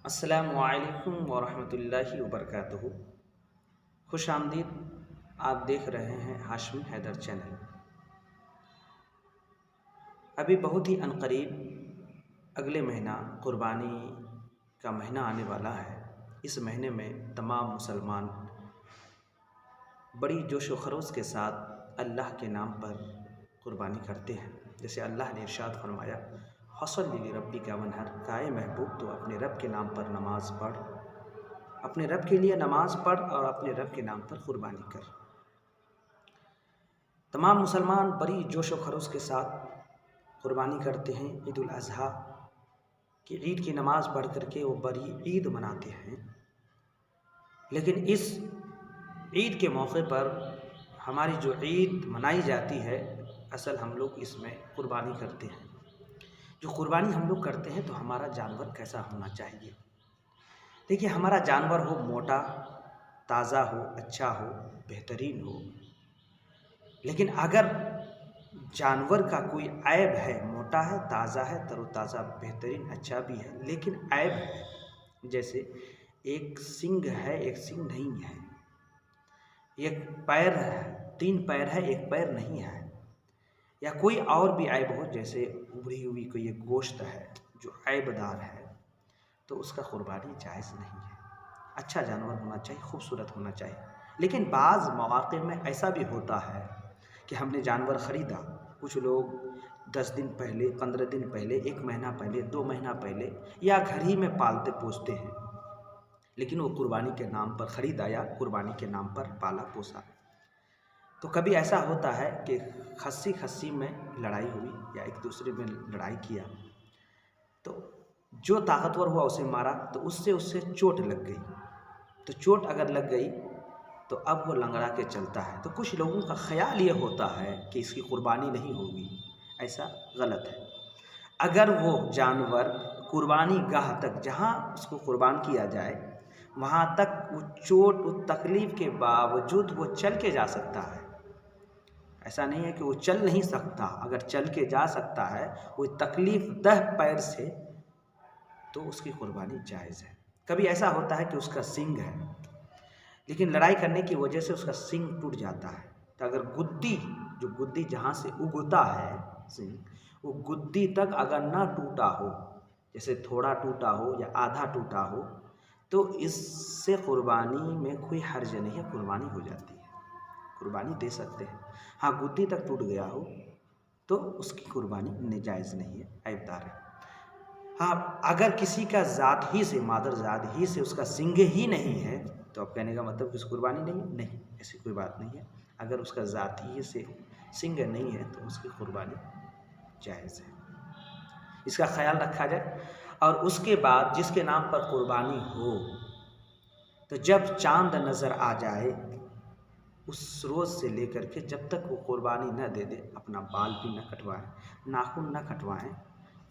अस्सलामुअलैकुम वरहमतुल्लाहि वबरकातुहू। खुश आमदीद। आप देख रहे हैं हाशमी हैदर चैनल। अभी बहुत ही अनकरीब अगले महीना कुर्बानी का महीना आने वाला है। इस महीने में तमाम मुसलमान बड़ी जोश व खरोश के साथ अल्लाह के नाम पर कुर्बानी करते हैं। जैसे अल्लाह ने इरशाद फरमाया, फसल्लि लिरब्बिका वन्हर, काए महबूब तो अपने रब के नाम पर नमाज़ पढ़, अपने रब के लिए नमाज़ पढ़ और अपने रब के नाम पर कुर्बानी कर। तमाम मुसलमान बड़ी जोश व खरोश के साथ कुर्बानी करते हैं। ईद उल अज़हा की ईद की नमाज़ पढ़ करके वो बड़ी ईद मनाते हैं। लेकिन इस ईद के मौके पर हमारी जो ईद मनाई जाती है, असल हम लोग इसमें कुर्बानी करते हैं। जो कुर्बानी हम लोग करते हैं तो हमारा जानवर कैसा होना चाहिए। देखिए, हमारा जानवर हो मोटा, ताज़ा हो, अच्छा हो, बेहतरीन हो। लेकिन अगर जानवर का कोई ऐब है, मोटा है, ताज़ा है, तरोताज़ा, बेहतरीन, अच्छा भी है, लेकिन ऐब है, जैसे एक सींग है, एक सींग नहीं है, एक पैर है, 3 पैर है, एक पैर नहीं है, या कोई और भी ऐब हो, जैसे उभरी हुई कोई एक गोश्त है जो ऐबदार है, तो उसका कुर्बानी जायज़ नहीं है। अच्छा जानवर होना चाहिए, खूबसूरत होना चाहिए। लेकिन बाज़ मौक़े में ऐसा भी होता है कि हमने जानवर ख़रीदा, कुछ लोग 10 दिन पहले, 15 दिन पहले, 1 महीना पहले, 2 महीना पहले या घर ही में पालते पोसते हैं, लेकिन वो कुर्बानी के नाम पर ख़रीदा या कुर्बानी के नाम पर पाला पोसा। तो कभी ऐसा होता है कि खस्सी में लड़ाई हुई या एक दूसरे में लड़ाई किया, तो जो ताकतवर हुआ उसे मारा, तो उससे चोट लग गई। तो चोट अगर लग गई तो अब वो लंगड़ा के चलता है। तो कुछ लोगों का ख़याल ये होता है कि इसकी कुर्बानी नहीं होगी। ऐसा गलत है। अगर वो जानवर कुर्बानी गाह तक, जहाँ उसको कुर्बान किया जाए, वहाँ तक वो चोट, वो तकलीफ़ के बावजूद वो चल के जा सकता है। ऐसा नहीं है कि वो चल नहीं सकता। अगर चल के जा सकता है वो तकलीफ़ दह पैर से, तो उसकी कुर्बानी जायज़ है। कभी ऐसा होता है कि उसका सींग है, लेकिन लड़ाई करने की वजह से उसका सींग टूट जाता है। तो अगर गुद्दी जहाँ से उगता है सींग, वो गुद्दी तक अगर ना टूटा हो, जैसे थोड़ा टूटा हो या आधा टूटा हो, तो इससे कुर्बानी में कोई हर्ज नहीं है, कुर्बानी हो जाती है, कुर्बानी दे सकते हैं। हाँ, गुद्दी तक टूट गया हो तो उसकी कुर्बानी जायज़ नहीं है, ऐबदार है। हाँ, अगर किसी का ज़ात ही से, मादर ज़ात ही से उसका सींग ही नहीं है, तो अब कहने का मतलब कि उसकी कुर्बानी नहीं है? नहीं, ऐसी कोई बात नहीं है। अगर उसका ज़ात ही से सींग नहीं है तो उसकी कुर्बानी जायज़ है। इसका ख्याल रखा जाए। और उसके बाद जिसके नाम पर कुर्बानी हो, तो जब चाँद नज़र आ जाए, उस रोज़ से लेकर के जब तक वो कुर्बानी न दे दे, अपना बाल भी न कटवाएँ, नाखून न कटवाएँ,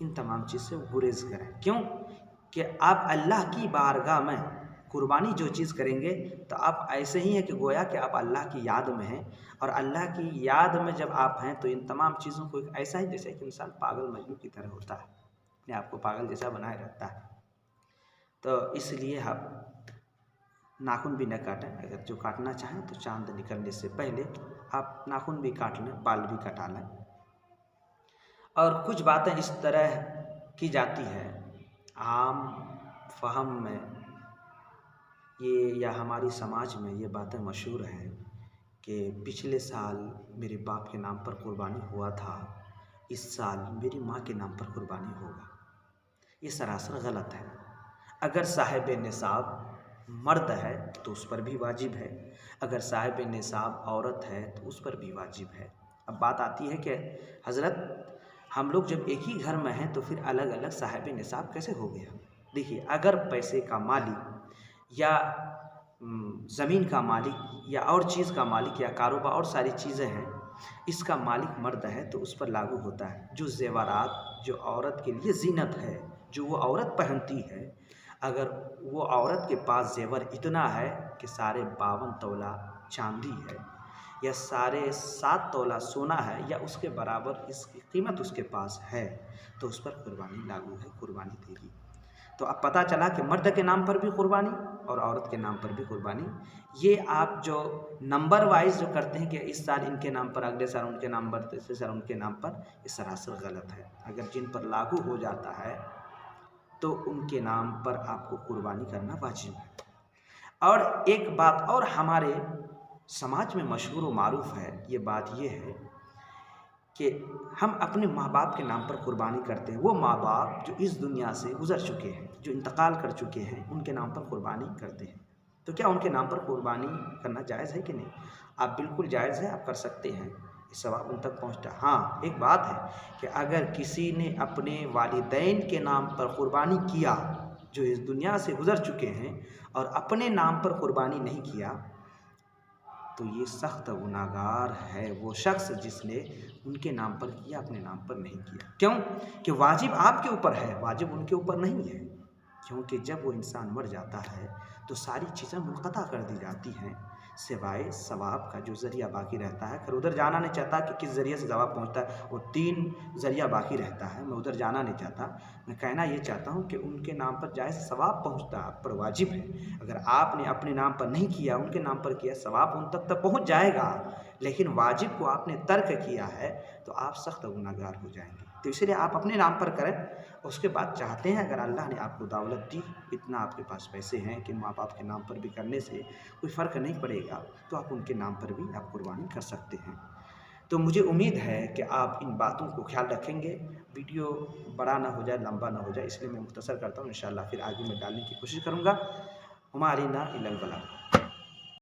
इन तमाम चीज़ से गुरेज़ करें। क्यों? कि आप अल्लाह की बारगाह में कुर्बानी जो चीज़ करेंगे, तो आप ऐसे ही हैं कि गोया कि आप अल्लाह की याद में हैं, और अल्लाह की याद में जब आप हैं तो इन तमाम चीज़ों को ऐसा ही, जैसे कि इंसान पागल मजनू की तरह होता है, अपने आप को पागल जैसा बनाए रखता है। तो इसलिए आप नाखून भी न काटें। अगर जो काटना चाहें तो चाँद निकलने से पहले आप नाखून भी काट लें, बाल भी कटा लें। और कुछ बातें इस तरह की जाती है आम फहम में, ये या हमारी समाज में ये बातें मशहूर हैं कि पिछले साल मेरे बाप के नाम पर कुर्बानी हुआ था, इस साल मेरी माँ के नाम पर कुर्बानी होगा। ये सरासर गलत है। अगर साहिब निसाब मर्द है तो उस पर भी वाजिब है, अगर साहिब निसाब औरत है तो उस पर भी वाजिब है। अब बात आती है कि हज़रत, हम लोग जब एक ही घर में हैं तो फिर अलग अलग साहिब निसाब कैसे हो गया? देखिए, अगर पैसे का मालिक या ज़मीन का मालिक या और चीज़ का मालिक या कारोबार और सारी चीज़ें हैं, इसका मालिक मर्द है तो उस पर लागू होता है। जो ज़ेवरात, जो औरत के लिए ज़ीनत है, जो वो औरत पहनती है, अगर वो औरत के पास ज़ेवर इतना है कि साढ़े 52 तोला चांदी है या साढ़े 7 तोला सोना है या उसके बराबर इसकी कीमत उसके पास है, तो उस पर कुर्बानी लागू है, कुर्बानी देगी। तो अब पता चला कि मर्द के नाम पर भी कुर्बानी और औरत के नाम पर भी कुर्बानी। ये आप जो नंबर वाइज जो करते हैं कि इस साल इनके नाम पर, अगले साल उनके नाम पर, तीसरे साल उनके नाम पर, ये सरासर गलत है। अगर जिन पर लागू हो जाता है तो उनके नाम पर आपको कुर्बानी करना वाजिब है। और एक बात और हमारे समाज में मशहूर व मारूफ है, ये बात ये है कि हम अपने माँ बाप के नाम पर कुर्बानी करते हैं। वो माँ बाप जो इस दुनिया से गुज़र चुके हैं, जो इंतकाल कर चुके हैं, उनके नाम पर कुर्बानी करते हैं। तो क्या उनके नाम पर कुर्बानी करना जायज़ है कि नहीं? आप बिल्कुल जायज़ है, आप कर सकते हैं, ये सवाब उन तक पहुँचता। हाँ, एक बात है कि अगर किसी ने अपने वालिदैन के नाम पर कुर्बानी किया, जो इस दुनिया से गुज़र चुके हैं, और अपने नाम पर कुर्बानी नहीं किया, तो ये सख्त गुनाहगार है वो शख्स जिसने उनके नाम पर किया, अपने नाम पर नहीं किया। क्यों? कि वाजिब आपके ऊपर है, वाजिब उनके ऊपर नहीं है। क्योंकि जब वो इंसान मर जाता है तो सारी चीज़ें मुनक़ता कर दी जाती हैं, सिवाय सवाब का जो ज़रिया बाकी रहता है। फिर उधर जाना नहीं चाहता कि किस ज़रिए से सवाब पहुँचता है, वो 3 ज़रिया बाकी रहता है। मैं उधर जाना नहीं चाहता, मैं कहना ये चाहता हूँ कि उनके नाम पर जायज़ सवाब पहुँचता आप पर वाजिब है। अगर आपने अपने नाम पर नहीं किया, उनके नाम पर किया, सवाब उन तक पहुँच जाएगा, लेकिन वाजिब को आपने तर्क किया है तो आप सख्त गुनाहगार हो जाएंगे। तो इसलिए आप अपने नाम पर करें। उसके बाद चाहते हैं अगर अल्लाह ने आपको दौलत दी, इतना आपके पास पैसे हैं कि माँ बाप के नाम पर भी करने से कोई फ़र्क नहीं पड़ेगा, तो आप उनके नाम पर भी आप कुर्बानी कर सकते हैं। तो मुझे उम्मीद है कि आप इन बातों को ख्याल रखेंगे। वीडियो बड़ा ना हो जाए, लंबा ना हो जाए, इसलिए मैं मुख्तसर करता हूँ। इंशाअल्लाह फिर आगे मैं डालने की कोशिश करूँगा। हुमा अलैना इल्लल बलाग।